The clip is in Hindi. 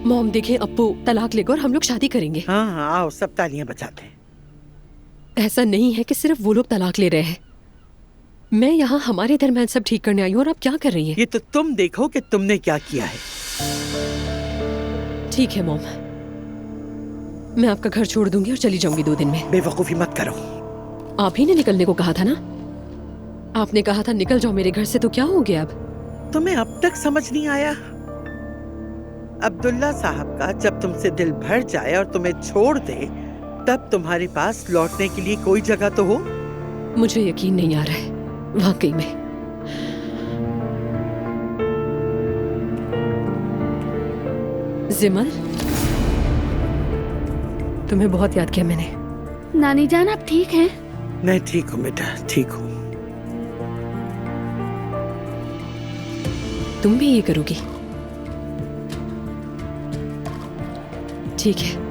मॉम देखें, अप्पू तलाक लेगा और हम लोग शादी करेंगे। हाँ हाँ, आओ सब तालियां बजाते हैं। ऐसा नहीं है कि सिर्फ वो लोग तलाक ले रहे हैं। मैं यहाँ हमारे दरमियान सब ठीक करने आई हूँ और आप क्या कर रही हैं? ये तो तुम देखो कि तुमने क्या किया है। ठीक है मॉम, मैं आपका घर छोड़ दूंगी और चली जाऊंगी 2 दिन में। बेवकूफी मत करो। आप ही ने निकलने को कहा था ना? आपने कहा था निकल जाओ मेरे घर से, तो क्या हो गया अब? तुम्हें अब तक समझ नहीं आया? अब्दुल्ला साहब का जब तुमसे दिल भर जाए और तुम्हें छोड़ दे, तब तुम्हारे पास लौटने के लिए कोई जगह तो हो। मुझे यकीन नहीं आ रहा है वाकई में। जिमल, तुम्हें बहुत याद किया मैंने। नानी जान आप ठीक हैं? मैं ठीक हूँ बेटा, ठीक हूँ। तुम भी ये करोगी? ठीक है।